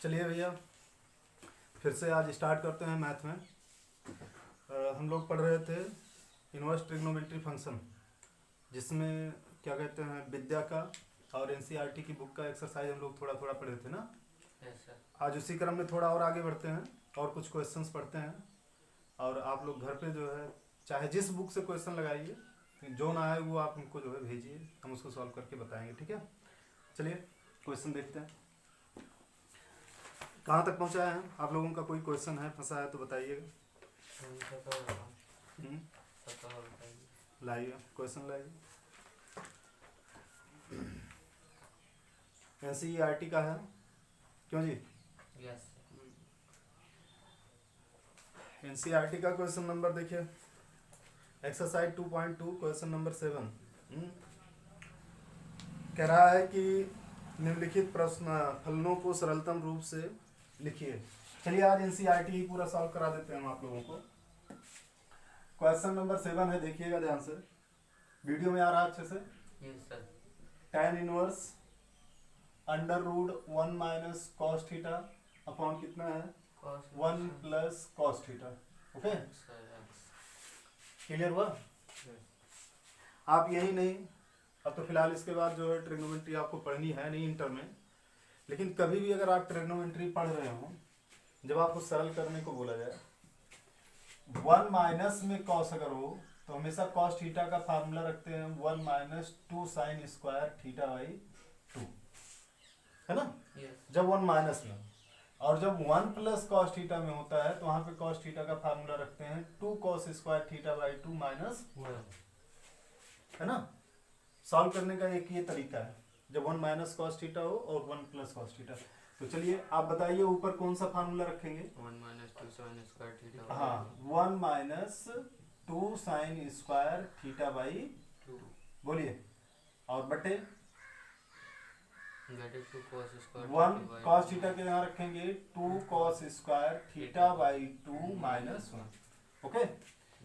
चलिए भैया फिर से आज स्टार्ट करते हैं मैथ में। हम लोग पढ़ रहे थे इनवर्स ट्रिग्नोमेट्री फंक्शन, जिसमें क्या कहते हैं विद्या का और एनसीईआरटी की बुक का एक्सरसाइज हम लोग थोड़ा थोड़ा पढ़े थे ना। आज उसी क्रम में थोड़ा और आगे बढ़ते हैं और कुछ क्वेश्चंस पढ़ते हैं। और आप लोग घर पे जो है चाहे जिस बुक से क्वेश्चन लगाइए, जो ना आए वो आप हमको जो है भेजिए, हम उसको सॉल्व करके बताएंगे, ठीक है। चलिए क्वेश्चन देखते हैं कहाँ तक पहुँचा है। आप लोगों का कोई क्वेश्चन है फंसा है तो बताइएगा। लाइए क्वेश्चन लाइए। एनसीईआरटी का है क्यों जी? यस। एनसीईआरटी का क्वेश्चन नंबर देखिए, एक्सरसाइज 2.2 क्वेश्चन नंबर 7 कह रहा है कि निम्नलिखित प्रश्न फलनों को सरलतम रूप से लिखिए। चलिए आज एनसीईआरटी ही पूरा सॉल्व करा देते हैं हम आप लोगों को। क्वेश्चन नंबर 7 है, देखिएगा ध्यान से, वीडियो में आ रहा है अच्छे से। Yes sir. tan inverse under root 1 minus cos theta upon कितना है 1 plus cos theta. Okay clear हुआ? आप यही नहीं, अब तो फिलहाल इसके बाद जो है ट्रिग्नोमेट्री आपको पढ़नी है नहीं इंटर में, लेकिन कभी भी अगर आप ट्रिग्नोमेट्री पढ़ रहे हो, जब आपको सरल करने को बोला जाए 1 माइनस में कॉस अगर हो तो हमेशा कॉस थीटा का फार्मूला रखते हैं 1 minus 2 sine square theta by 2, है ना। जब 1 माइनस में, और जब 1 प्लस कॉस थीटा में होता है तो वहां पे कॉस थीटा का फार्मूला रखते हैं 2 cos square theta by 2 minus 1, है ना। सॉल्व करने का एक ये तरीका है, जब 1 माइनस कॉस थीटा हो और 1 प्लस कॉस थीटा। तो चलिए आप बताइए ऊपर कौन सा फार्मूला रखेंगे? 1 माइनस 2 साइन स्क्वायर थीटा। हाँ, 1 minus 2 sine square theta by 2, बोलिए, और बटे 2 कॉस स्क्वायर 1 कॉस थीटा के यहाँ रखेंगे 2 cos square theta by 2 minus 1। Okay,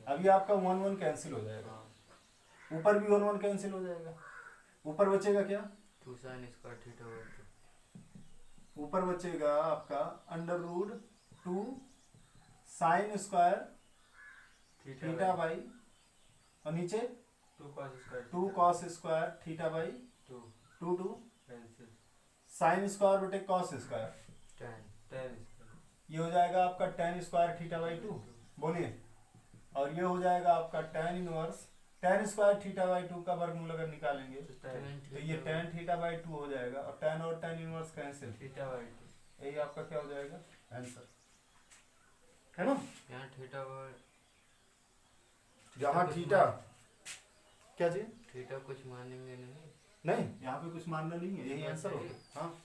अभी आपका 1 1 कैंसिल हो जाएगा, ऊपर भी 1 1 कैंसिल हो जाएगा, ऊपर बचेगा क्या 2 साइन स्क्वायर थीटा बाई 2। ऊपर बचेगा आपका under root 2 sine square theta by, और नीचे 2 cos square theta by 2 2 sine square बटे कॉस स्क्वायर 10 ये हो जाएगा आपका tan स्क्वायर थीटा बाई 2, बोलिए, और ये हो जाएगा आपका tan inverse tan square theta by 2 का वर्गमूल अगर निकालेंगे तो ये tan थीटा बाई 2 हो जाएगा, और tan और tan inverse cancel, theta by 2, यही आपका क्या हो जाएगा आंसर, है ना। यहाँ थीटा बाई, जहाँ थीटा क्या जी, थीटा कुछ मानेंगे नहीं यहाँ पे कुछ मानना नहीं है, यही आंसर होगा। हाँ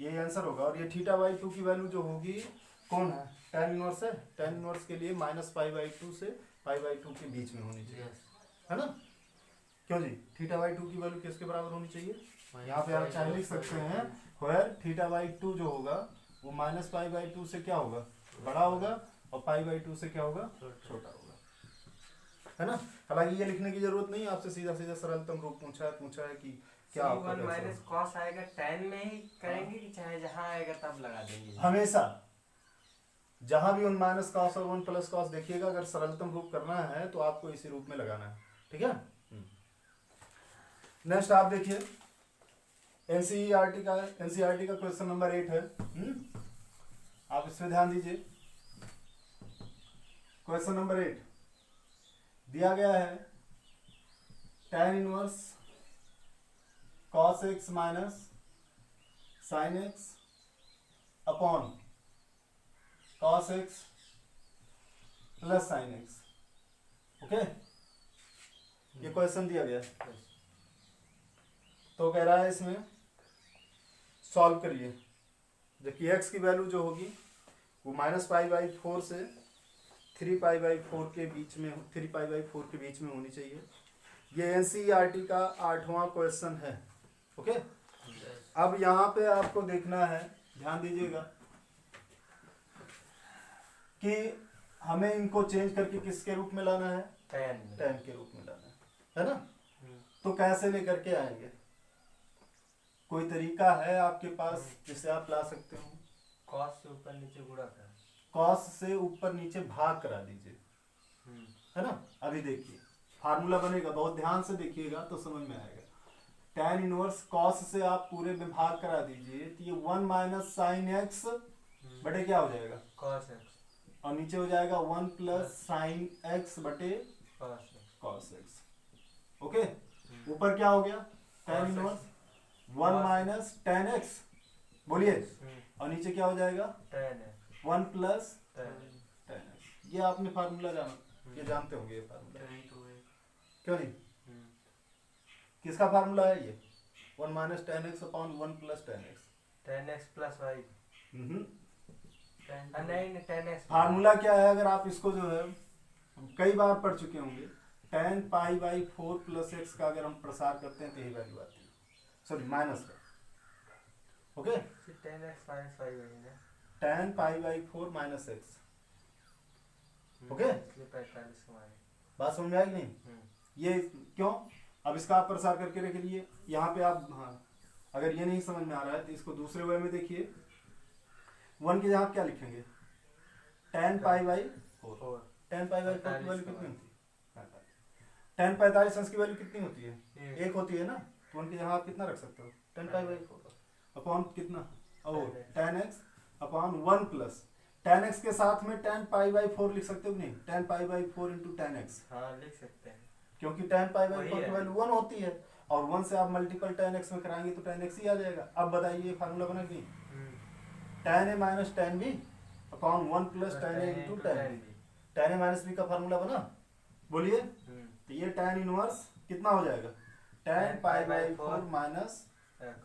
यही आंसर होगा, और ये थीटा बाई 2 की वैल्यू जो होगी कौन है, tan इनवर्स है। tan इनवर्स के लिए माइनस पाई बाई 2 से पाई बाई 2 के बीच में होनी चाहिए, है ना। क्यों जी, थीटा बाई 2 की वैल्यू किसके बराबर होनी चाहिए? यहाँ पे आप चाहे लिख सकते हैं वेयर थीटा बाई 2 जो होगा वो माइनस पाई बाई 2 से क्या होगा, बड़ा होगा, और पाई बाई 2 से क्या होगा, छोटा होगा, है ना। हालांकि ये लिखने की जरूरत नहीं, आपसे सीधा सीधा सरलतम रूप पूछा है कि क्या आपका 1 माइनस कॉस आएगा tan में ही करेंगे कि चाहे जहाँ आएगा तब लगा देंगे? हमेशा जहां भी 1 माइनस कॉस और 1 प्लस कॉस देखिएगा, अगर सरलतम रूप करना है तो आपको इसी रूप में लगाना है, ठीक है। नेक्स्ट आप देखिए एनसीईआरटी का क्वेश्चन नंबर 8 है। आप इसमें ध्यान दीजिए। क्वेश्चन नंबर 8 दिया गया है tan inverse cos x minus sin x upon cos x plus sin x। Okay, ये क्वेश्चन दिया गया है, तो कह रहा है इसमें सॉल्व करिए, जबकि x की वैल्यू जो होगी वो माइनस पाई बाई 4 से 3 पाई बाई 4 के बीच में, 3 पाई बाई 4 के बीच में होनी चाहिए। ये एनसीईआरटी का 8वां क्वेश्चन है। ओके, अब यहाँ पे आपको देखना है, ध्यान दीजिएगा कि हमें इनको चेंज करके किसके रूप में लाना है, tan के रूप में लाना है ना। तो कैसे लेकर के आएंगे, कोई तरीका है आपके पास जिससे आप ला सकते हो? कॉस से ऊपर नीचे गुणा कर। कॉस से ऊपर नीचे भाग करा दीजिए, है ना। अभी देखिए फार्मूला बनेगा, बहुत ध्यान से देखिएगा तो समझ में आएगा। tan इनवर्स कॉस से आप पूरे में भाग करा दीजिए तो ये 1 माइनस साइन एक्स बटे क्या हो जाएगा? Cos x. और नीचे हो जाएगा 1 प्लस साइन एक्स बटे कॉस एक्स। ओके, ऊपर क्या हो गया? tan inverse 1 minus tan x, बोलिए, और नीचे क्या हो जाएगा? tan है 1 प्लस tan। tan x. ये आपने फार्मूला जाना, ये जानते होंगे ये फार्मूला, tan 2x क्यों नहीं? किसका फार्मूला है ये? 1 minus tan x upon 1 plus tan x. tan x plus y। tan नहीं tan x फार्मूला क्या है? अगर आप इसको जो है हम कई बार पढ़ चुके होंगे, tan pi by 4 plus x का अगर हम प्रसार करते हैं तो यही वैल्यू आती है, सॉरी माइनस का। ओके, फिर tan x माइनस y वही ना। tan pi by 4 minus x. Okay, इसलिए 45 हमारे। बात समझ में आई कि नहीं? ये क्यों? अब इसका आप प्रसार करके रख लीजिए यहाँ पे आप। हाँ, अगर ये नहीं समझ में आ रहा है तो इसको दूसरे वे में देखिए। 1 की जगह आप क्या लिखेंगे? tan pi by 4। tan pi by 4 की वैल्यू कितनी होती है? 45। tan 45 अंश की वैल्यू कितनी होती है? 1 होती है ना। तो 1 की जगह आप कितना रख सकते हो? tan पाई बाई 4 अपॉन कितना? और tan x upon 1 plus tan x के साथ में tan पाई बाई 4 लिख सकते हो कि नहीं? tan pi by 4 into tan x, हाँ लिख सकते हैं, क्योंकि tan पाई बाई वही 4 की है। वैल्यू 1 होती है और 1 से आप मल्टीपल tan x में कराएंगे तो tan x ही आ जाएगा। अब बताइए ये फार्मूला बना कि tan a minus tan b upon 1 plus tan a into tan b। tan a minus b का फार्मूला बना, बोलिए। तो ये tan इनवर्स कितना हो जाएगा? tan pi by 4 minus x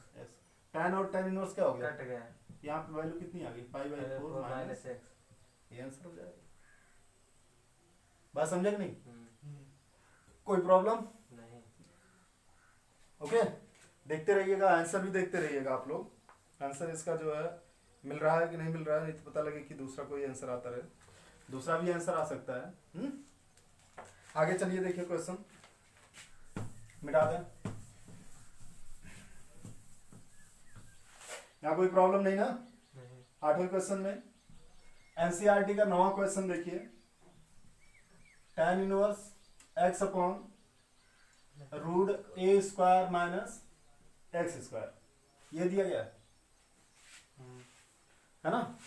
tan और tan इनवर्स क्या हो गया? कट गया। यहाँ पे वैल्यू कितनी आ गई? पाई बाई 4 माइनस x। ये आंसर हो जाएगा। बात समझे कि नहीं? कोई प्रॉब्लम? नहीं। ओके, देखते रहिएगा, आंसर भी देखते रहिएगा आप लोग। आंसर इसका जो है मिल रहा है कि नहीं मिल रहा है, नहीं तो पता लगे कि दूसरा कोई आंसर आता रहे। दूसरा भी आंसर आ सकता है। आगे चलिए, देखिए क्वेश्चन मिटा दें। यहाँ कोई प्रॉब्लम नहीं ना? नहीं। 8वें क्वेश्चन में एनसीईआरटी का 9वां क्वेश्चन देखिए। tan inverse x upon root a square minus x square, ये दिया गया है ना।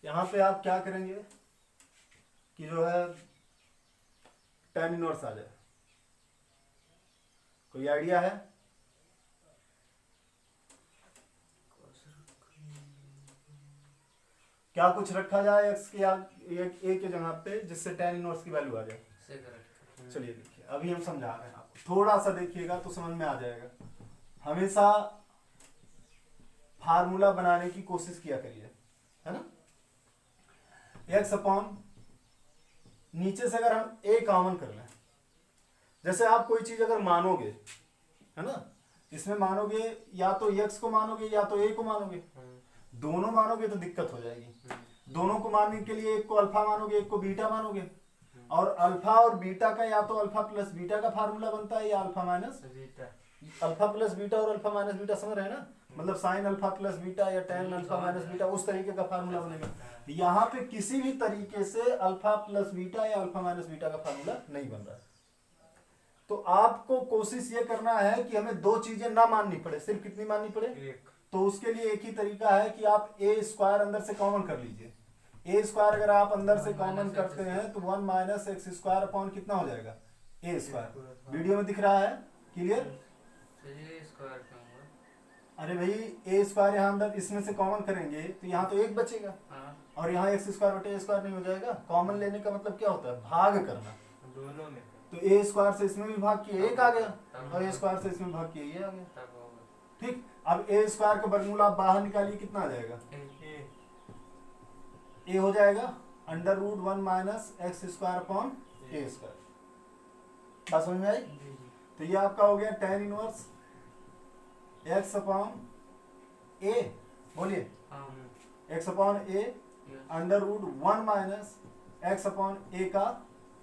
यहाँ पे आप क्या करेंगे कि जो है tan इनवर्स आ जाए। कोई आइडिया है? क्या कुछ रखा जाए x के या a के जगह पे जिससे tan इनवर्स की वैल्यू आ जाए? से करेक्ट। चलिए देखिए, अभी हम समझा रहे हैं आपको, थोड़ा सा देखिएगा तो समझ में आ जाएगा। हमेशा फार्मूला बनाने की कोशिश किया करिए, है ना। x अपॉन नीचे से अगर हम a कॉमन कर लें, जैसे आप कोई चीज अगर मानोगे, है ना, इसमें मानोगे या तो x को मानोगे या तो a को मानोगे। दोनों मानोगे तो दिक्कत हो जाएगी। दोनों को मानने के लिए एक को अल्फा मानोगे, एक को बीटा मानोगे, और अल्फा और बीटा का या तो अल्फा प्लस बीटा का फार्मूला बनता है या alpha minus beta. Alpha plus beta और अल्फा माइनस बीटा, समझ रहे हैं ना। मतलब साइन अल्फा प्लस बीटा या tan अल्फा माइनस बीटा, उस तरीके का फार्मूला बनेगा। यहाँ पे किसी भी तरीके से अल्फा प्लस बीटा या अल्फा माइनस बीटा का फार्मूला नहीं बन रहा है। तो आपको कोशिश ये करना है कि हमें दो चीजें ना माननी पड़े, सिर्फ कितनी माननी पड़े? एक। तो उसके लिए एक ही तरीका है कि आप ए स्क्वायर अंदर से कॉमन कर लीजिए। ए स्क्वायर अगर आप अंदर से कॉमन करते हैं तो 1 माइनस एक्स स्क्वायर अपॉन कितना हो जाएगा? ए स्क्वायर। वीडियो में दिख रहा है क्लियर? चलिए स्क्वायर करूंगा। अरे भाई ए स्क्वायर यहाँ अंदर इसमें से कॉमन करेंगे तो यहाँ तो एक बचेगा, हाँ और यहाँ एक्स स्क्वायर बटे ए स्क्वायर नहीं हो जाएगा। कॉमन लेने का मतलब क्या होता है? भाग करना। दोनों में। तो ए स्क्वायर से इसमें भी भाग किए एक आ गया, और ए स्क्वायर से इसमें भाग किए ये आ गया। तब होगा। ठीक, अब ए स्क्वायर का वर्गमूल आप बाहर निकालिए, कितना आ जाएगा? ए हो जाएगा under root 1 minus x square upon a square. बात समझ में आई? तो ये आपका हो गया tan inverse x upon a, बोलिए हाँ x upon a under root 1 minus x upon a का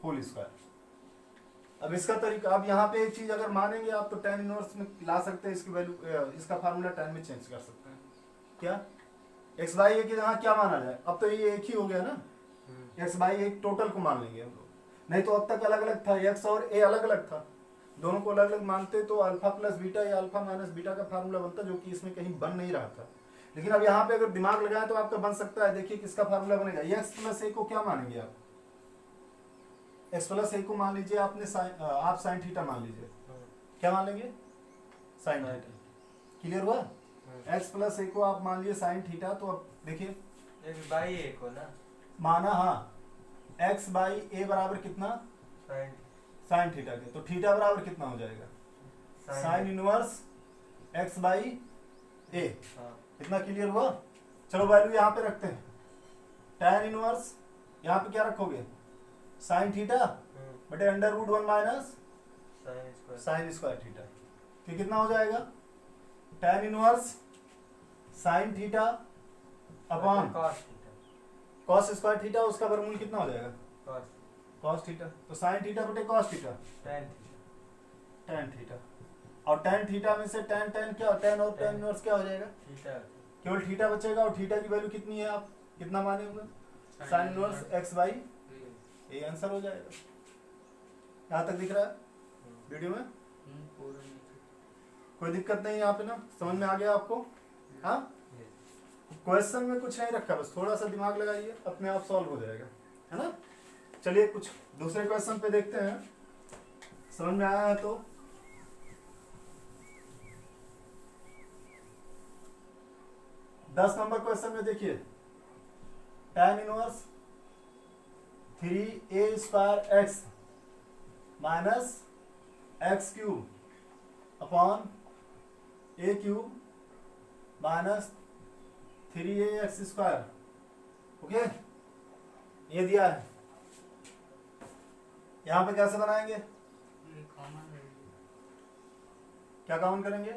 होल स्क्वायर। अब इसका तरीका, अब यहाँ पे एक चीज अगर मानेंगे आप तो tan इनवर्स में ला सकते हैं, इसकी वैल्यू, इसका फार्मूला tan में चेंज कर सकते हैं। क्या x बाई ए की जगह क्या माना जाए? अब तो ये एक ही हो गया ना, x बाई ए टोटल को मान लेंगे हम लोग, नहीं तो अब तक अलग अलग था, x और a अलग अलग था, दोनों को अलग अलग मानते तो अल्फा प्लस बीटा या अल्फा माइनस बीटा का फार्मूला बनता, जो कि इसमें कहीं बन नहीं रहा था। लेकिन अब यहाँ पे अगर दिमाग लगाए तो आपका बन सकता है। देखिए किसका फार्मूला बनेगा, x प्लस ए को क्या मानेंगे आप? x प्लस ए को मान लीजिए आपने आप साइन थीटा मान लीजिए, क्या मान लेंगे? Sine theta. क्लियर हुआ? x प्लस ए को आप मान लीजिए साइन थीटा, तो अब देखिए x बाई ए को ना माना, हाँ, x बाई ए बराबर कितना? साइन साइन थीटा के, तो थीटा बराबर कितना हो जाएगा? साइन इनवर्स x बाई ए। हाँ इतना क्लियर हुआ? चलो वैल्यू यहाँ पे रखते हैं, tan इनवर्स यहाँ पे क्या रखोगे? साइन थीटा बटे under root 1 minus sine square sine square theta, तो कितना हो जाएगा? tan inverse sine theta upon cos theta cos square theta, उसका वर्गमूल कितना हो जाएगा? cos कॉस थीटा, तो साइन थीटा बटे cos theta, tan theta tan theta, और tan थीटा में से tan क्या, tan और tan इनवर्स क्या हो जाएगा? थीटा केवल थीटा बचेगा, और थीटा की वैल्यू कितनी है, आप कितना माने होंगे? साइन इनवर्स x बाई ये आंसर हो जाएगा। यहाँ तक दिख रहा है वीडियो में? पूरा नीचे। कोई दिक्कत नहीं यहाँ पे ना? समझ में आ गया आपको? हाँ, क्वेश्चन में कुछ नहीं रखा, बस थोड़ा सा दिमाग लगाइए, अपने आप सॉल्व हो जाएगा, है ना? चलिए कुछ दूसरे क्वेश्चन पे देखते हैं, समझ में आया है तो। दस नंबर क्वेश्चन में देखिए, tan inverse 3a square x minus x cube upon a cube minus 3ax square, okay, ये दिया है। यहाँ पे कैसे बनाएंगे? ये कॉमन है, क्या कॉमन करेंगे?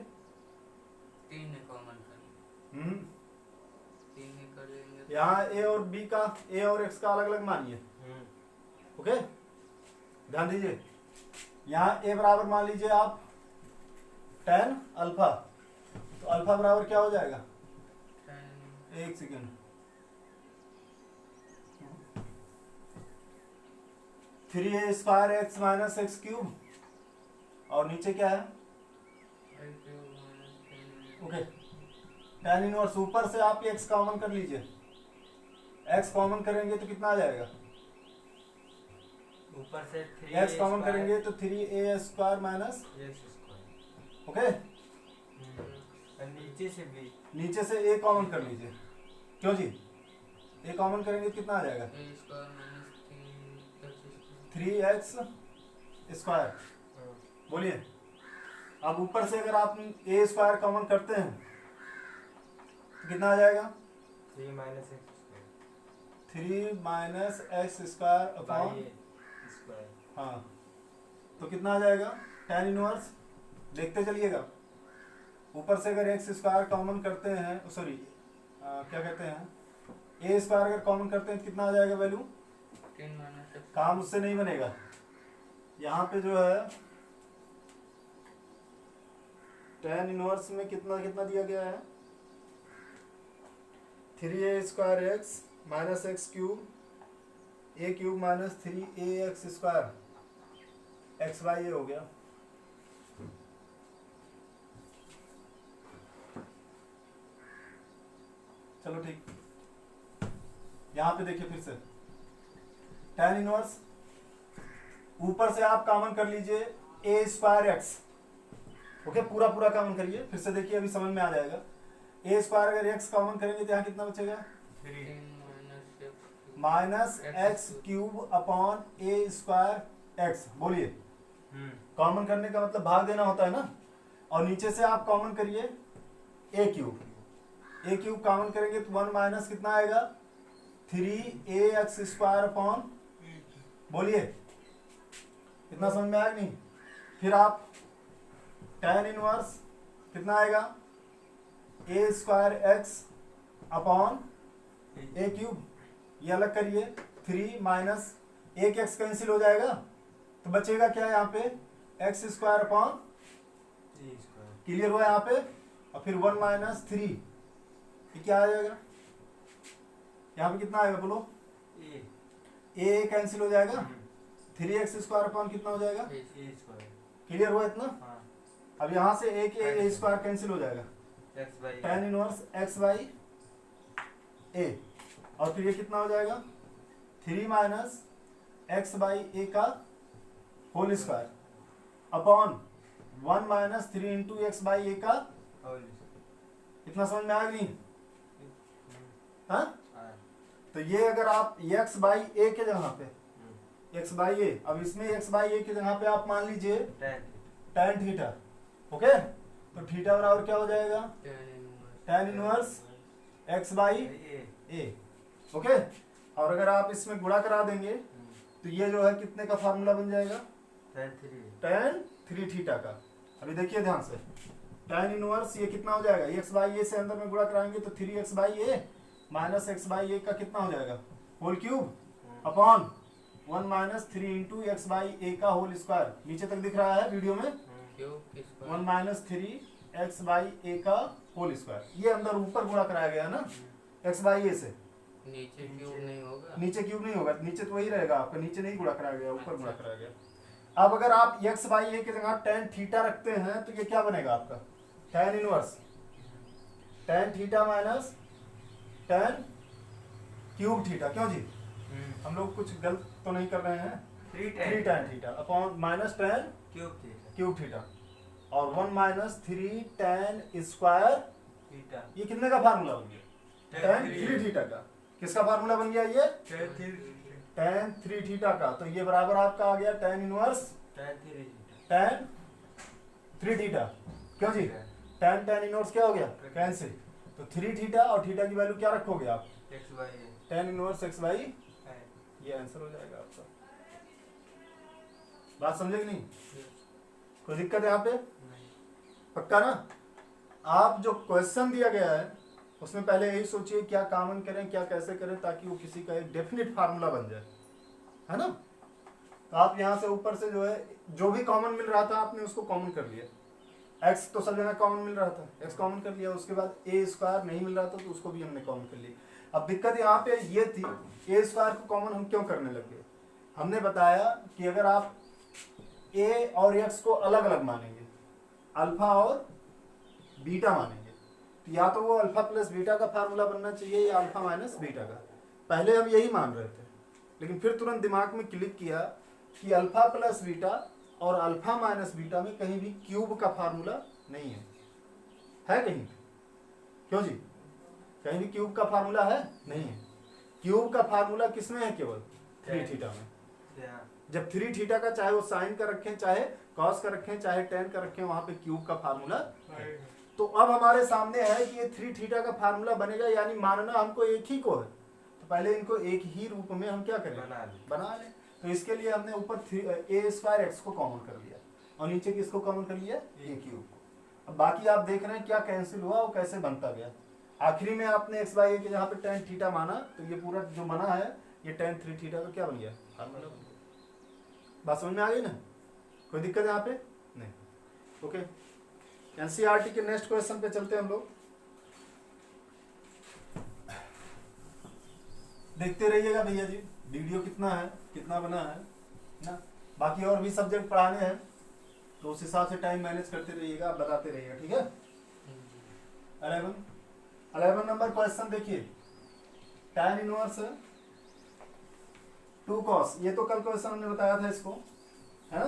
3 कॉमन करेंगे, 3 कर लेंगे तो यहाँ a और b का, a और x का अलग अलग मानिए, ओके, ध्यान दीजिए। यहाँ a बराबर मान लीजिए आप tan अल्फा, तो अल्फा बराबर क्या हो जाएगा? 10 एक second, three a square x minus x cube, और नीचे क्या है? ओके, tan इनवर्स, ऊपर से आप x कॉमन कर लीजिए, x कॉमन करेंगे तो कितना आ जाएगा? ऊपर से 3 x कॉमन करेंगे तो 3a square minus, x square okay, और नीचे से भी नीचे से a कॉमन कर लीजिए, क्यों जी? a कॉमन करेंगे तो कितना आ जाएगा? a square minus 3x square, बोलिए। अब ऊपर से अगर आप a स्क्वायर कॉमन करते हैं तो कितना आ जाएगा? 3 minus x square 3 minus x square upon, by square हाँ, तो कितना आ जाएगा? tan इनवर्स, देखते चलिएगा, ऊपर से अगर एक्स स्क्वायर कॉमन करते हैं, सॉरी क्या कहते हैं, ए स्क्वायर अगर कॉमन करते हैं तो कितना आ जाएगा वैल्यू? 3 माइनस x काम उससे नहीं बनेगा, यहाँ पे जो है tan इनवर्स में कितना कितना दिया गया है? 3a square x minus x cube, a cube minus 3ax square x by a हो गया। चलो ठीक, यहाँ पे देखिए फिर से tan इनवर्स, ऊपर से आप कॉमन कर लीजिए a स्क्वायर एक्स, ओके, पूरा पूरा कॉमन करिए, फिर से देखिए अभी समझ में आ जाएगा। a स्क्वायर अगर x कॉमन करेंगे तो यहाँ कितना बचेगा? 3 minus x cube upon a square x, बोलिए। कॉमन करने का मतलब भाग देना होता है ना, और नीचे से आप कॉमन करिए ए क्यूब, ए क्यूब कॉमन करेंगे तो 1 माइनस कितना आएगा? 3ax स्क्वायर अपॉन, बोलिए, इतना समझ में आया नहीं? फिर आप tan इनवर्स कितना आएगा? a square x upon A cube, ये अलग करिए, 3 माइनस एक एक्स कैंसिल हो जाएगा, तो बचेगा क्या यहाँ पे x square upon, a square clear हुआ यहाँ पे, और फिर 1 माइनस 3, ये क्या आ जाएगा यहाँ पे, कितना आएगा बोलो, ए ए कैंसिल हो जाएगा, 3x स्क्वायर अपॉन कितना हो जाएगा, ए स्क्वायर क्लियर हुआ इतना। हाँ अब यहाँ से ए स्क्वायर कैंसिल हो जाएगा, x by tan inverse x by a, और फिर ये कितना हो जाएगा 3 माइनस एक्स बाई ए का होल स्क्वायर अपॉन 1 माइनस 3 इंटू एक्स बाई ए का, होल इतना समझ में आ गई। हाँ हाँ तो ये अगर आप x बाई ए के जगह पे x बाई ए, अब इसमें x बाई ए की जगह पे आप मान लीजिए tan थीटा, ओके, तो थीटा बराबर क्या हो जाएगा tan inverse x by A, okay. और अगर आप इसमें गुणा करा देंगे तो ये जो है कितने का फार्मूला बन जाएगा, tan 3 थीटा का। अभी देखिए ध्यान से, tan इनवर्स ये कितना हो जाएगा, x बाई ए से अंदर में गुणा कराएंगे तो 3x by a minus x by a का कितना हो जाएगा होल क्यूब अपॉन 1 माइनस 3 इंटू एक्स बाई ए का होल स्क्वायर, नीचे तक दिख रहा है वीडियो में, 1 माइनस 3 एक्स बाई ए का होल स्क्वायर, ये अंदर ऊपर गुणा कराया गया ना एक्स बाई ए से, नीचे क्यूब नहीं होगा, नीचे क्यूब नहीं होगा, नीचे तो वही रहेगा आपका, नीचे नहीं गुणा कराया गया, ऊपर गुणा कराया गया। अब अगर आप एक्स बाई ए की जगह tan थीटा रखते हैं तो ये क्या बनेगा आपका tan inverse tan theta minus tan cube theta, क्यों जी हम लोग कुछ गलत तो नहीं कर रहे हैं, 3 tan theta upon minus tan cube theta, और 1 माइनस 3 tan स्क्वायर, ये कितने का फार्मूला बन गया tan 3 थीटा का, किसका फार्मूला बन गया ये tan 3 थीटा का, तो ये बराबर आपका आ गया tan इनवर्स tan 3 थीटा, क्यों जी tan इनवर्स क्या हो गया कैंसिल, तो 3 थीटा और थीटा की वैल्यू क्या रखोगे आप tan इनवर्स x बाई, ये आंसर हो जाएगा आपका। बात समझे कि नहीं, कोई दिक्कत है यहाँ पे, पक्का ना। आप जो क्वेश्चन दिया गया है उसमें पहले यही सोचिए क्या कॉमन करें, क्या कैसे करें, ताकि वो किसी का एक डेफिनेट फार्मूला बन जाए, है ना। तो आप यहाँ से ऊपर से जो है जो भी कॉमन मिल रहा था आपने उसको कॉमन कर लिया, x तो सब जगह कॉमन मिल रहा था, x कॉमन कर लिया, उसके बाद a स्क्वायर नहीं मिल रहा था तो उसको भी हमने कॉमन कर लिया। अब दिक्कत यहाँ पे ये थी, a स्क्वायर को कॉमन हम क्यों करने लगे, हमने बताया कि अगर आप a और x को अलग अलग मानेंगे, अल्फा और बीटा मानेंगे, तो या तो वो अल्फा प्लस बीटा का फार्मूला बनना चाहिए या अल्फा माइनस बीटा का। पहले हम यही मान रहे थे, लेकिन फिर तुरंत दिमाग में क्लिक किया कि अल्फा प्लस बीटा और अल्फा माइनस बीटा में कहीं भी क्यूब का फार्मूला नहीं है कहीं, क्यों जी कहीं भी क्यूब का फार्मूला है नहीं है। क्यूब का फार्मूला किसमें है, केवल 3 थीटा में। जब 3 थीटा का चाहे वो साइन का रखें, चाहे कॉस का रखें, चाहे टेन का रखें, वहां पे क्यूब का फार्मूला है। तो अब हमारे सामने है कि ये 3 थीटा का फार्मूला बनेगा, यानी मानना हमको एक ही को है, तो पहले इनको एक ही रूप में हम क्या करें, बना लें। तो इसके लिए हमने ऊपर a स्क्वायर एक्स को कॉमन कर लिया और नीचे किसको कॉमन कर लिया, a क्यूब को। अब बाकी आप देख रहे हैं क्या कैंसिल हुआ और कैसे बनता गया। आखिरी में आपने एक्स बाई के जहाँ पे tan थीटा माना तो ये पूरा जो बना है ये tan 3 थीटा का क्या बन गया, फार्मूला बन गया। बात समझ में आ गई ना, कोई दिक्कत है यहाँ पे नहीं, ओके। एनसीईआरटी के नेक्स्ट क्वेश्चन पे चलते हैं हम लोग, देखते रहिएगा भैया जी, वीडियो कितना है, कितना बना है ना। बाकी और भी सब्जेक्ट पढ़ाने हैं तो उस हिसाब से टाइम मैनेज करते रहिएगा, आप बताते रहिएगा, ठीक है। 11 नंबर क्वेश्चन देखिए, tan इनवर्स 2 cos, ये तो कल क्वेश्चन हमने बताया था इसको, है ना।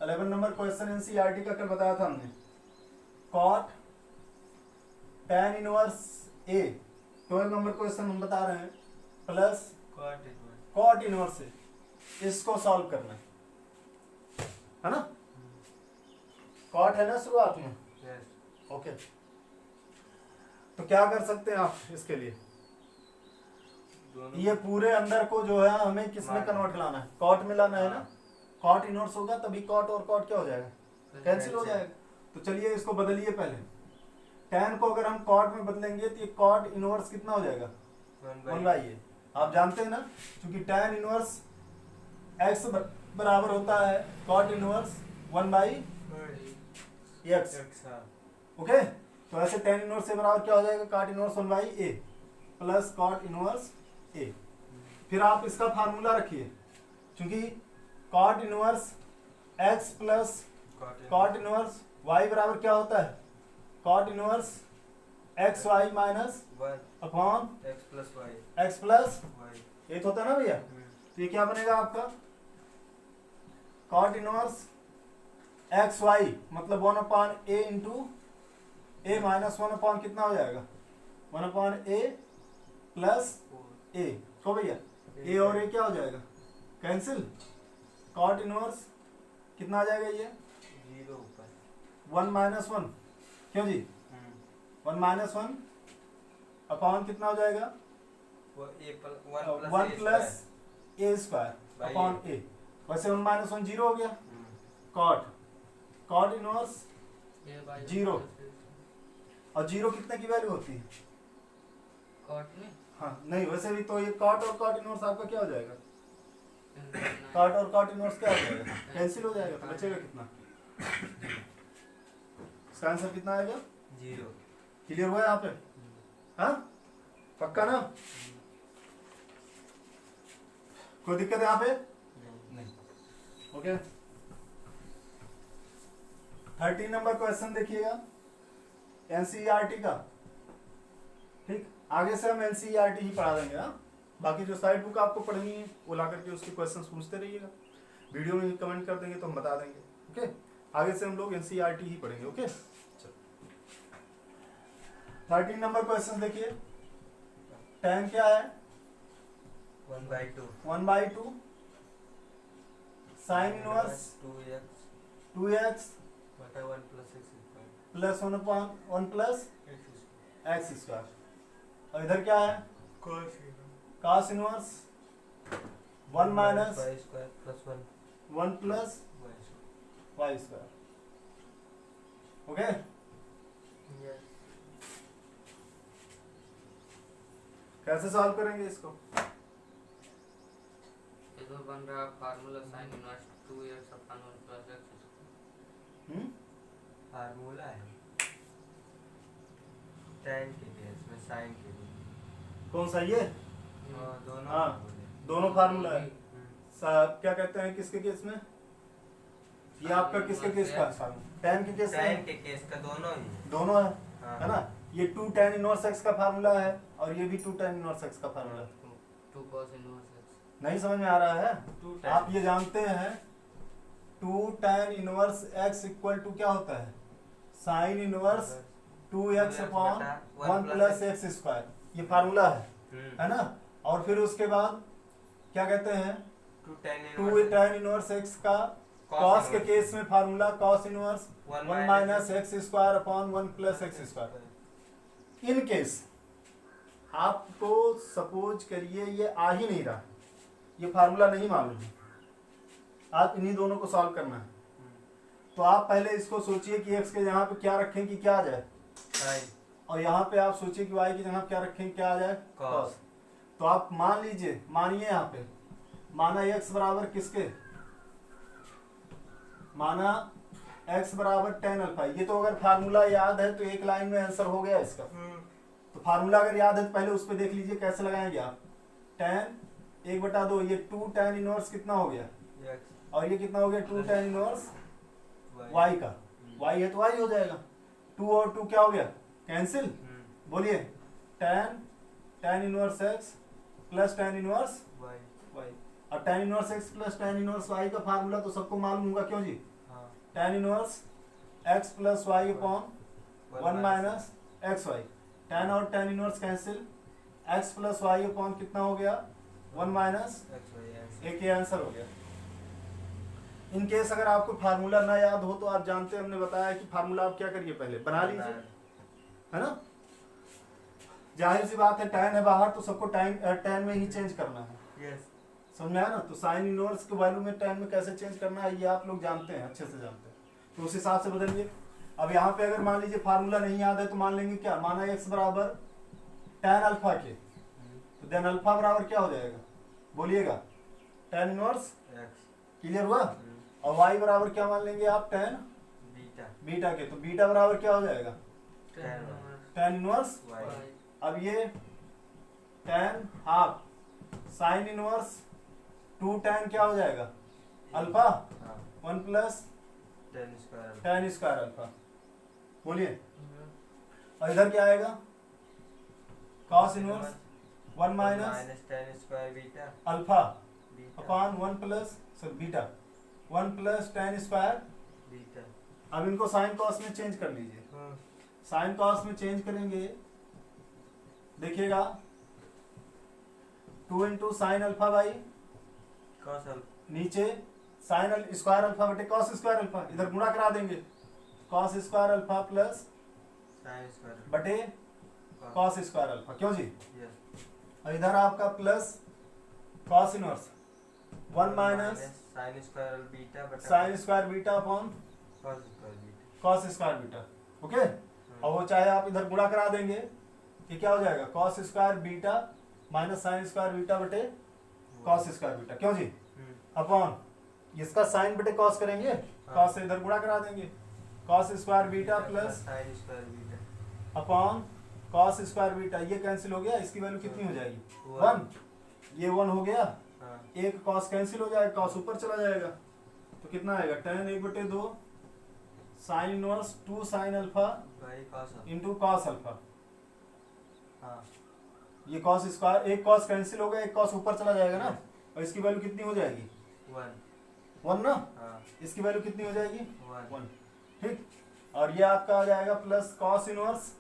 11 नंबर क्वेश्चन एनसीईआरटी का कल बताया था हमने, cot tan inverse a। 12 number question हम बता रहे हैं प्लस cot इनवर्स a, इसको सॉल्व करना है ना। cot है ना शुरुआत में, ओके। तो क्या कर सकते हैं आप इसके लिए, ये पूरे अंदर को जो है हमें किसमें कन्वर्ट लाना है, cot में लाना है ना। cot इनवर्स होगा तभी cot और cot क्या हो जाएगा, कैंसिल हो जाएगा। तो चलिए इसको बदलिए, पहले tan को अगर हम cot में बदलेंगे तो ये cot इनवर्स कितना हो जाएगा, 1 बाई a। आप जानते हैं ना, क्योंकि tan इनवर्स x बराबर होता है कॉट इनवर्स 1/x। ओके, तो ऐसे टेन इनवर्स से बराबर क्या हो जाएगा, cot inverse 1/a plus cot inverse a। फिर आप इसका फार्मूला रखिए, क्योंकि cot inverse x plus cot inverse y बराबर क्या होता है, cot inverse x y minus upon x plus y x plus y. ये तो होता है ना भैया। तो ये क्या बनेगा आपका, कॉट इनवर्स एक्स वाई मतलब 1/a इंटू ए माइनस 1 कितना हो जाएगा, 1/a प्लस ए। तो भैया ए और ए क्या हो जाएगा, कैंसिल। कॉट इनवर्स कितना आ जाएगा ये, 0 ऊपर 1 - 1, क्यों जी 1 - 1 अपॉन कितना हो जाएगा, वो a 1 plus a square upon a. वैसे 1 - 1 0 हो गया। कॉट इनवर्स 0, और 0 कितने की वैल्यू होती है, कॉट में हाँ नहीं वैसे भी तो ये कॉट और कॉट इनवर्स आपका क्या हो जाएगा, कॉट और कॉट इनवर्स क्या हो जाएगा, कैंसिल हो जाएगा। तो बचेगा कितना, इसका आंसर कितना आएगा, 0। क्लियर हुआ यहाँ पे, हाँ पक्का ना, कोई दिक्कत है यहाँ पे नहीं। ओके 13 नंबर क्वेश्चन देखिएगा एनसीईआरटी का। ठीक, आगे से हम एनसीईआरटी ही पढ़ा देंगे। हाँ, बाकी जो साइड बुक आपको पढ़नी है वो ला करके उसके क्वेश्चंस पूछते रहिएगा, वीडियो में कमेंट कर देंगे तो हम बता देंगे। ओके, आगे से हम लोग एनसीईआरटी ही पढ़ेंगे। ओके, 13 नंबर क्वेश्चन देखिए, tan क्या है, 1/2 1/2 साइन इनवर्स 2x बटा 1 plus x square plus 1/1 plus x x square. और इधर क्या है, cos inverse 1 minus y square plus 1 plus y square. Y square. Okay, कैसे सॉल्व करेंगे इसको, ये तो बन रहा formula sine inverse 2x upon 1 plus x। Formula है tan के केस में sin के लिए। कौन सा ये, दोनों हाँ फार्मूले। दोनों फार्मूला है। क्या कहते हैं किसके केस में, ये आपका किसके केस का tan के केस tan में, के केस का दोनों ही है। दोनों है, हाँ। है ना। ये 2 tan इनवर्स x का फार्मूला है और ये भी 2 tan इनवर्स x का फार्मूला है। 2 cos इनवर्स x। नहीं समझ में आ रहा है, 2 tan आप ये जानते हैं 2 tan inverse x equal to क्या होता है, sine inverse 2x upon 1 plus x square, ये फार्मूला है ना। और फिर उसके बाद क्या कहते हैं 2 tan 2 tan इनवर्स x का cos के केस में formula cos inverse 1 minus x square upon 1 plus x square. In case आपको सपोज करिए ये आ ही नहीं रहा, ये फार्मूला नहीं मालूम है, आप इन्हीं दोनों को सॉल्व करना है। तो आप पहले इसको सोचिए कि x के जगह पे क्या रखें कि क्या आ जाए, sin और यहाँ पे आप सोचिए कि y की जगह क्या रखें क्या आ जाए, cos। तो आप मान लीजिए, मानिए यहाँ पे माना x बराबर किसके, माना x बराबर tan अल्फा। ये तो अगर फार्मूला याद है तो एक लाइन में आंसर हो गया इसका। तो फार्मूला अगर याद है तो पहले उस पर देख लीजिए कैसे लगाएंगे आप, tan 1/2, ये 2 tan इनवर्स कितना हो गया, x और ये कितना हो गया 2 tan इनवर्स y y का, y है तो y हो जाएगा, 2 और 2 क्या हो गया, कैंसिल। बोलिए tan inverse x plus tan inverse y y। अब tan inverse x plus tan inverse y का फार्मूला तो सबको मालूम होगा, क्यों जी, हाँ tan inverse x plus y upon 1 minus x y. tan और tan inverse cancel, x plus y upon कितना हो गया 1 माइनस, x y x। एक ये आंसर हो गया। इन केस अगर आपको फार्मूला ना याद हो तो आप जानते हैं, हमने बताया कि फार्मूला आप क्या करिए पहले बना लीजिए, है ना। जाहिर सी बात है tan है बाहर तो सबको tan में ही चेंज करना है, यस। समझ में आया ना। तो साइन इनवर्स के वैल्यू में tan में कैसे चेंज करना है ये आप लोग जानते हैं, अच्छे से जानते हैं, तो उस हिसाब से बदलिए। अब यहाँ पे अगर मान लीजिए फार्मूला नहीं याद है तो मान लेंगे क्या, माना x बराबर tan अल्फा के, तो देन अल्फा बराबर क्या हो जाएगा, बोलिएगा tan इनवर्स x क्लियर हुआ? और y बराबर क्या मान लेंगे आप? tan बीटा बीटा के, तो बीटा बराबर क्या हो जाएगा? tan inverse. वाई अब ये tan half sin inverse 2 tan क्या हो जाएगा? अल्फा हाँ 1 plus ten square tan square alpha. बोलिए, और इधर क्या आएगा? cos inverse 1 minus minus ten square beta alpha beta upon 1 plus sorry beta 1 plus tan square. Beta अब इनको साइन कॉस में चेंज कर लीजिए। हाँ साइन कॉस में चेंज करेंगे, देखिएगा 2 into sine alpha by cos नीचे साइन स्क्वायर अल्फा बटे कॉस स्क्वायर अल्फा, इधर गुणा करा देंगे cos square alpha plus sine square बटे कॉस स्क्वायर अल्फा। क्यों जी? यस और इधर आपका plus cos inverse 1 minus sine square beta बटा sine square beta upon cos square beta cos square beta. Okay, और वो चाहे आप इधर गुणा करा देंगे कि क्या हो जाएगा? Cos square beta minus sine square beta बटे कॉस स्क्वायर बीटा। क्यों जी? अपॉन इसका साइन बटे कॉस करेंगे, कॉस से इधर गुणा करा देंगे cos square beta plus sine square beta upon cos square beta. ये कैंसिल हो गया, इसकी वैल्यू कितनी हो जाएगी? 1। ये 1 हो गया, हाँ एक कॉस कैंसिल हो जाएगा, कॉस ऊपर चला जाएगा, तो कितना आएगा? tan 1/2 sine inverse 2 sign alpha by cos into cos alpha. हाँ ये कॉस स्क्वायर, एक कॉस कैंसिल हो गया, एक कॉस ऊपर चला जाएगा ना, और इसकी वैल्यू कितनी हो जाएगी? 1 ना। हाँ इसकी वैल्यू कितनी हो जाएगी? 1 1। ठीक, और ये आपका आ जाएगा प्लस कॉस इनवर्स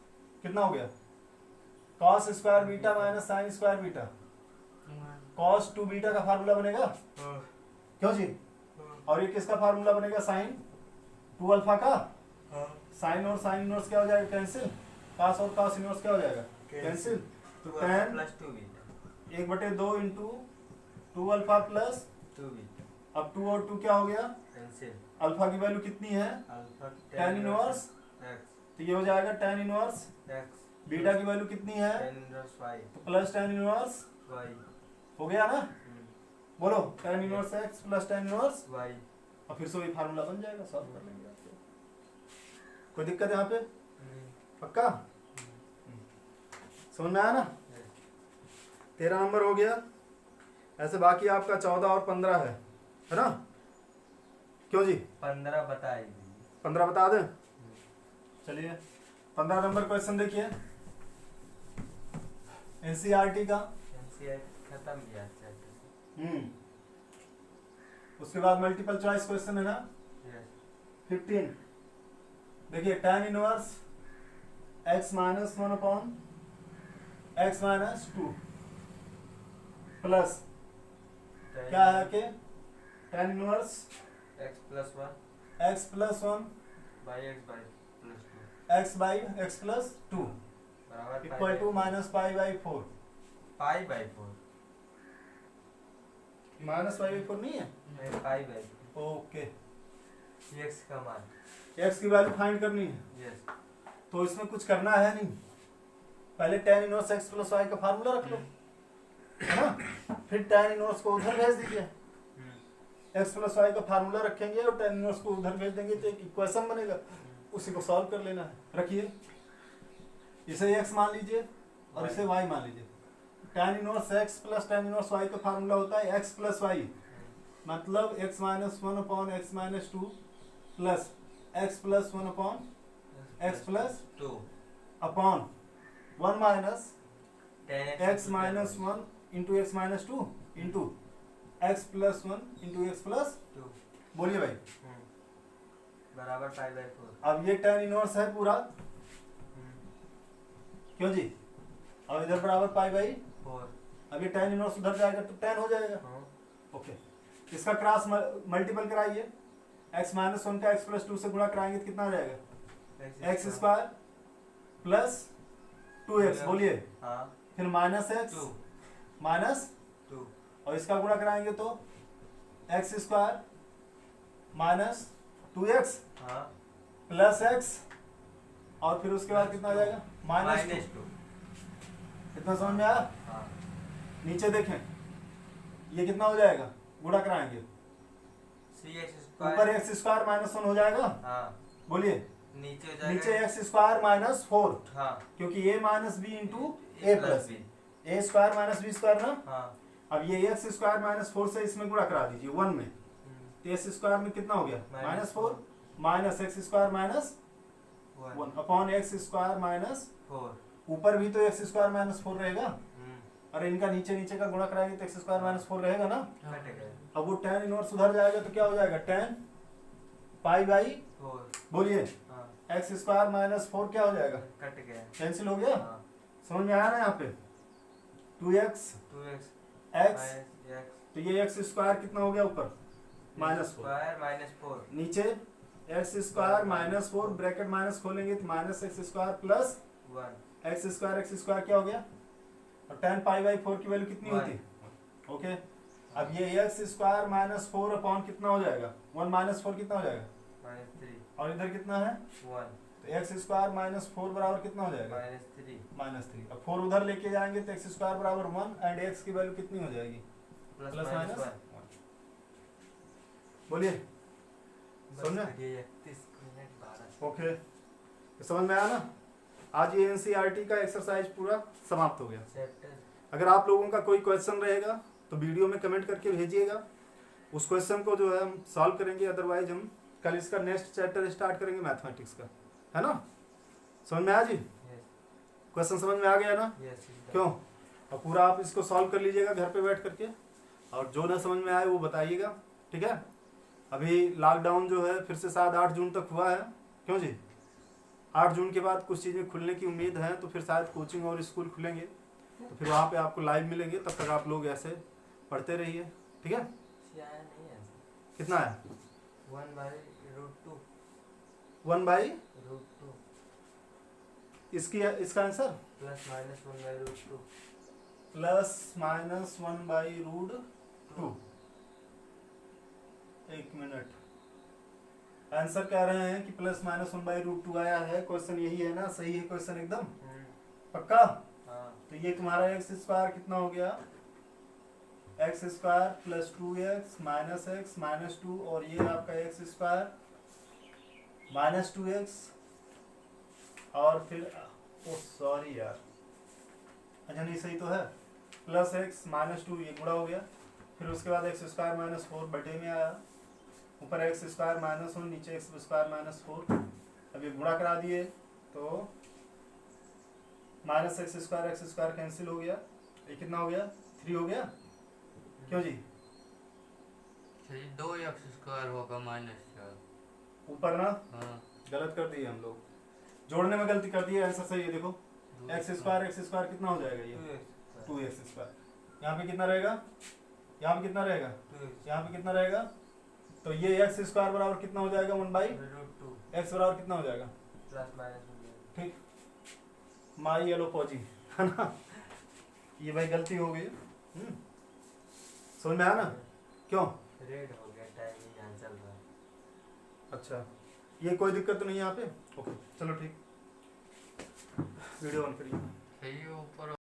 कितना हो गया? Cos square beta minus sine square beta. Cos 2 beta का फार्मूला बनेगा। क्यों जी? और ये किसका फार्मूला बनेगा? साइन 2 अल्फा का। साइन और साइन इनवर्स क्या हो जाएगा? कैंसिल। कॉस और कॉस इनवर्स क्या हो जाएगा? कैंसिल। तो tan plus 2 beta 1/2 into 2 alpha plus 2 beta अब 2 और 2 क्या हो गया? कैंसिल अल्फा की वैल्यू कितनी है? अल्फा tan इनवर्स, एक्स तो ये हो जाएगा tan इनवर्स। एक्स बीटा की वैल्यू कितनी है? टेन इनवर्स वाई तो प्लस tan इनवर्स वाई हो गया ना। बोलो tan inverse x plus tan inverse, y और फिर से वही फार्मूला बन जाएगा, सॉल्व कर लेंगे आपको। कोई दिक्कत यहाँ पे? पक्का? समझ में आया ना? 13 नंबर हो गया। ऐसे बाकी आपका 14 और 15 है ना? क्यों जी? 15 बताइए 15 बता दें? चलिए 15 नंबर क्वेश्चन देखिए, एनसीईआरटी का। एनसीईआरटी खत्म किया चैप्टर उसके बाद मल्टीपल चॉइस क्वेश्चन है ना। यस 15 देखिए, tan inverse x minus 1 upon x minus 2 plus क्या है कि tan inverse x plus 1 x plus 1 by x by plus 2 x by x plus 2 बराबर equal to minus pi by 4। Pi by 4 minus pi by 4 नहीं है? नहीं pi by okay, x का मान x की वैल्यू फाइंड करनी है, yes तो इसमें कुछ करना है नहीं। पहले tan inverse x plus y का फार्मूला रख लो, है ना। फिर tan इनवर्स को उधर भेज दीजिए, x प्लस y का फार्मूला रखेंगे और tan इनवर्स को उधर भेज देंगे, तो एक इक्वेशन बनेगा, उसी को सॉल्व कर लेना है। रखिए, इसे x मान लीजिए और इसे y मान लीजिए। tan inverse x plus tan inverse y का फार्मूला होता है x प्लस y, मतलब x minus 1 upon x minus 2 plus x plus 1 upon x plus 2 upon 1 minus tan x minus 1 into x minus 2 into x plus 1 into x plus 2 बोलिए भाई। बराबर पाई by 4 अब ये tan inverse है पूरा, क्यों जी? और इधर बराबर पाई बाई 4 अब ये tan इनवर्स उधर जाएगा तो tan हो जाएगा। ओके, इसका क्रॉस मल्टीपल कराइए, x माइनस 1 का x प्लस 2 से गुणा कराएंगे तो कितना आ जाएगा? x स्क्वायर प्लस 2x बोलिए, हाँ फिर माइनस एक्स 2 माइनस 2 और इसका गुणा कराएंगे तो एक्स स्क्वायर माइनस 2x हाँ प्लस x और फिर उसके बाद कितना आ जाएगा? माइनस 2 कितना समझ में आया? हाँ नीचे देखें, ये कितना हो जाएगा? गुणा कराएंगे 3x ऊपर स्क्वायर। एक्स स्क्वायर माइनस 1 हो जाएगा, हाँ बोलिए। नीचे हो जाएगा। नीचे एक्स स्क्वायर माइनस 4, हाँ क्योंकि ए माइनस बी इंटू ए प्लस बी, ए स्क्वायर माइनस बी स्क्वायर ना। हाँ। अब ये एक्स स्क्वायर माइनस 4 से इसमें गुणा करा दीजिए 1 में, तो एक्स स्क्वायर में कितना हो गया minus 4 minus x square minus 1 upon x square minus 4। ऊपर भी तो एक्स स्क्वायर माइनस 4 रहेगा, और इनका नीचे नीचे का गुणा कराएंगे तो एक्स स्क्वायर माइनस 4 रहेगा ना। कट गया। अब वो tan इनवर्स उधर जाएगा तो क्या हो जाएगा tan पाई बाई 4। बोलिए हाँ एक्स स्क्वायर माइनस 4 क्या हो जाएगा, कट गया। कैंसिल हो गया। हाँ समझ में आया ना यहाँ पे 2x 2x x, x तो ये एक्स स्क्वायर कितना हो गया ऊपर माइनस 4, स्क्वायर माइनस 4। नीचे x square minus 4 bracket minus खोलेंगे तो minus x square plus 1 x square क्या हो गया, और tan पाई बाई 4 की वैल्यू कितनी One. होती। ओके अब ये एक्स स्क्वायर माइनस 4 अपॉन कितना हो जाएगा 1 माइनस 4 कितना हो जाएगा, -3 और इधर कितना है 1 तो एक्स स्क्वायर माइनस 4 बराबर कितना हो जाएगा -3 -3। अब 4 उधर लेके जाएंगे तो एक्स स्क्वायर बराबर 1 एंड एक्स की वैल्यू कितनी हो जाएगी प्लस प्लस माइनस माइनस 1। बोलिए बस समझे? ये 31 मिनट 12। ओके तो समझ में आया ना। आज ये एनसीईआरटी का एक्सरसाइज पूरा समाप्त हो गया। चैप्टर अगर आप लोगों का कोई क्वेश्चन रहेगा तो वीडियो में कमेंट करके भेजिएगा, उस क्वेश्चन को जो है हम सॉल्व करेंगे, अदरवाइज हम कल इसका नेक्स्ट चैप्टर स्टार्ट करेंगे मैथमेटिक्स का, है ना। समझ में आया जी, क्वेश्चन समझ में आ गया ना। यस क्यों, अब पूरा आप इसको सॉल्व कर लीजिएगा घर पे बैठ करके, और जो ना समझ में आए वो बताइएगा, ठीक है। अभी लॉकडाउन जो है फिर से शायद 8 जून तक हुआ है, क्यों जी 8 जून के बाद कुछ चीज़ें खुलने की उम्मीद है, तो फिर शायद कोचिंग और स्कूल खुलेंगे, तो फिर वहाँ पे आपको लाइव मिलेंगे, तब तक आप लोग ऐसे पढ़ते रहिए, ठीक है। आया नहीं है। कितना है 1/√2 1/√2 इसका answer plus minus 1/√2 plus minus 1/√2। एक मिनट, आंसर कह रहे हैं कि प्लस माइनस 1/√2 आया है, क्वेश्चन यही है ना, सही है क्वेश्चन एकदम पक्का। हाँ तो ये तुम्हारा एक्स स्क्वायर कितना हो गया x square plus 2x minus x minus 2, और ये आपका एक्स स्क्वायर माइनस 2x, और फिर ओ सॉरी यार, अच्छा नहीं सही तो है, प्लस एक्स माइनस 2 ये गुणा हो गया, फिर उसके बाद एक्स स्क्वायर माइनस 4 बटे में आया, ऊपर एक्स स्क्वायर माइनस 1 नीचे एक्स स्क्वायर माइनस 4। अब ये गुणा करा दिए तो माइनस एक्स स्क्वायर कैंसिल हो गया, ये कितना हो गया 3 हो गया, क्यों जी 2x² होगा -4। ऊपर ना हाँ गलत कर दिए हम लोग, जोड़ने में गलती कर दी है, आंसर सही है। देखो एक्स स्क्वायर कितना हो जाएगा ये 2x², यहाँ पे कितना रहेगा, यहाँ पे कितना रहेगा, यहाँ पे कितना रहेगा, तो ये एक्स स्क्वायर बराबर कितना हो जाएगा 1/√2, एक्स बराबर कितना हो जाएगा प्लस माइनस। ठीक, माई येलो पॉजी है ना, ये भाई गलती हो गई। समझ में आया ना, क्यों रेड हो गया, टाइम यहाँ चल रहा है। अच्छा ये कोई दिक्कत तो नहीं है यहाँ पे, ओके चलो ठीक, वीडियो ऑन करिए। सही है ऊपर